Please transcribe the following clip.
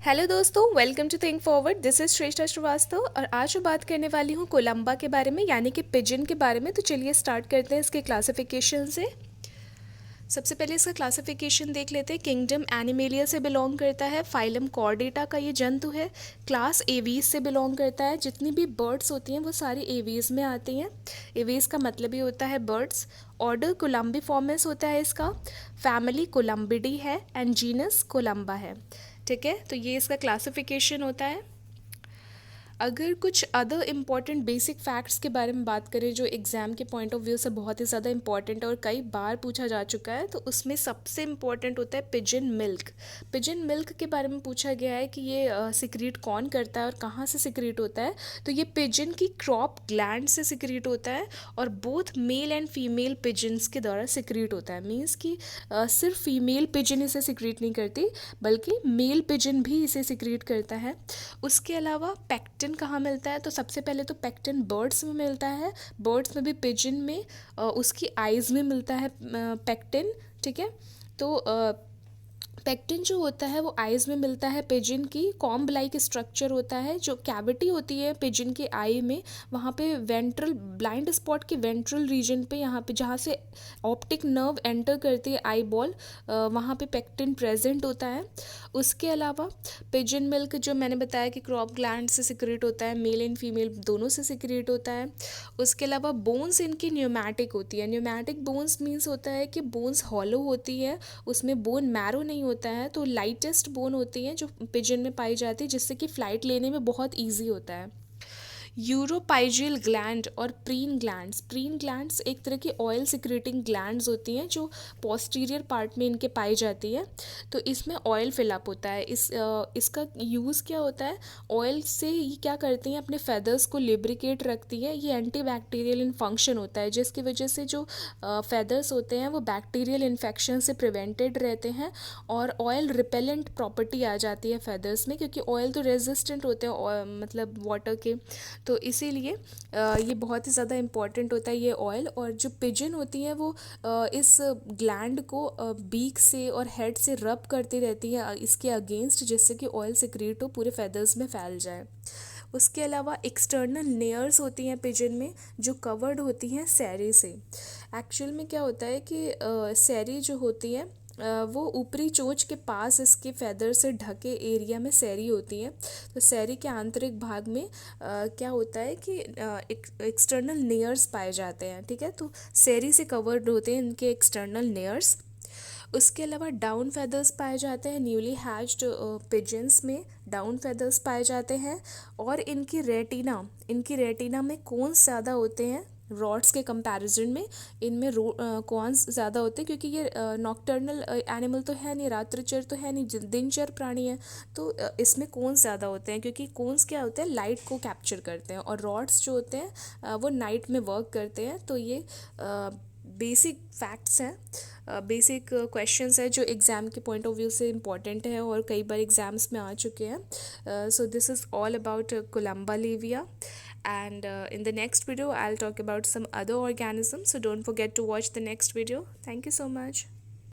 Hello दोस्तों, welcome to Think Forward. This is Shreshtha Srivastava और आज मैं बात करने वाली हूँ कोलंबा के बारे में, यानी कि पिजन के बारे में। तो चलिए स्टार्ट करते हैं इसके क्लासिफिकेशन से। सबसे पहले इसका क्लासिफिकेशन देख लेते हैं। किंगडम एनिमेलिया से बिलोंग करता है। फाइलम कॉर्डेटा का ये जंतु है। क्लास एवीज से बिलोंग करता है। जितनी भी बर्ड्स होती हैं वो सारी एवीज में आती हैं। एवीज का मतलब ही होता है बर्ड्स। ऑर्डर कोलम्बिफॉर्मिस होता है इसका। फैमिली कोलम्बिडी है एंड जीनस कोलंबा है। ठीक है, तो ये इसका क्लासिफिकेशन होता है। अगर कुछ अदर इम्पॉर्टेंट बेसिक फैक्ट्स के बारे में बात करें जो एग्ज़ाम के पॉइंट ऑफ व्यू से बहुत ही ज़्यादा इंपॉर्टेंट है और कई बार पूछा जा चुका है, तो उसमें सबसे इम्पॉर्टेंट होता है पिजन मिल्क। पिजन मिल्क के बारे में पूछा गया है कि ये सिक्रीट कौन करता है और कहाँ से सिक्रीट होता है। तो ये पिजन की क्रॉप ग्लैंड से सिक्रीट होता है और both male and female pigeons के द्वारा सिक्रीट होता है। मीन्स कि सिर्फ फीमेल पिजन इसे सिक्रीट नहीं करती बल्कि मेल पिजन भी इसे सिक्रीट करता है। उसके अलावा पैक्टिन कहाँ मिलता है? तो सबसे पहले तो पैक्टिन बर्ड्स में मिलता है। बर्ड्स में भी पिजन में उसकी आइज़ में मिलता है पैक्टिन। ठीक है, तो पैक्टिन जो होता है वो आइज़ में मिलता है पिजन की। कॉम्ब लाइक स्ट्रक्चर होता है। जो कैविटी होती है पिजन के आई में, वहाँ पे वेंट्रल ब्लाइंड स्पॉट के वेंट्रल रीजन पे, यहाँ पे जहाँ से ऑप्टिक नर्व एंटर करती है आई बॉल, वहाँ पे पैक्टिन प्रेजेंट होता है। उसके अलावा पिजन मिल्क जो मैंने बताया कि क्रॉप ग्लैंड से सिक्रेट होता है, मेल एंड फीमेल दोनों से सिक्रेट होता है। उसके अलावा बोन्स इनकी न्यूमैटिक होती है। न्यूमैटिक बोन्स मीन्स होता है कि बोन्स हॉलो होती है, उसमें बोन मैरो नहीं होता है। तो लाइटेस्ट बोन होती है जो पिजन में पाई जाती है, जिससे कि फ्लाइट लेने में बहुत ईजी होता है। यूरोपाइजियल ग्लैंड और प्रीन ग्लैंड्स एक तरह की ऑयल सिक्रेटिंग ग्लैंड्स होती हैं जो पोस्टीरियर पार्ट में इनके पाई जाती है। तो इसमें ऑयल फिलअप होता है। इसका यूज़ क्या होता है? ऑयल से ये क्या करती हैं, अपने फेदर्स को लिब्रिकेट रखती है। ये एंटी बैक्टीरियल इन फंक्शन होता है, जिसकी वजह से जो फेदर्स होते हैं वो बैक्टीरियल इन्फेक्शन से प्रिवेंटेड रहते हैं। और ऑयल रिपेलेंट प्रॉपर्टी आ जाती है फेदर्स में, क्योंकि ऑयल तो रेजिस्टेंट होते हैं मतलब वाटर के। तो इसीलिए ये बहुत ही ज़्यादा इम्पॉर्टेंट होता है ये ऑयल। और जो पिजन होती हैं वो इस ग्लैंड को बीक से और हेड से रब करती रहती है इसके अगेंस्ट, जिससे कि ऑयल सिक्रीट हो पूरे फेदर्स में फैल जाए। उसके अलावा एक्सटर्नल लेयर्स होती हैं पिजन में जो कवर्ड होती हैं सैरी से। एक्चुअल में क्या होता है कि सैरी जो होती है वो ऊपरी चोंच के पास इसके फेदर से ढके एरिया में सैरी होती है। तो सैरी के आंतरिक भाग में क्या होता है कि एक्सटर्नल लेयर्स पाए जाते हैं। ठीक है, तो सैरी से कवर्ड होते हैं इनके एक्सटर्नल लेयर्स। उसके अलावा डाउन फेदर्स पाए जाते हैं। न्यूली हैच्ड पिजन्स में डाउन फेदर्स पाए जाते हैं। और इनकी रेटिना में कोन्स ज़्यादा होते हैं रॉड्स के कंपैरिजन में। इनमें कॉन्स ज़्यादा होते हैं क्योंकि ये नॉक्टर्नल एनिमल तो है नहीं, रात्रिचर तो है नहीं, दिनचर प्राणी है। तो इसमें कोन्स ज़्यादा होते हैं क्योंकि कोन्स क्या होते हैं, लाइट को कैप्चर करते हैं। और रॉड्स जो होते हैं वो नाइट में वर्क करते हैं। तो ये बेसिक फैक्ट्स हैं, बेसिक क्वेश्चंस है जो एग्ज़ाम के पॉइंट ऑफ व्यू से इम्पॉर्टेंट है और कई बार एग्ज़ाम्स में आ चुके हैं। So this is all about Columba labia, and in the next video I'll talk about some other organisms, so don't forget to watch the next video. Thank you so much.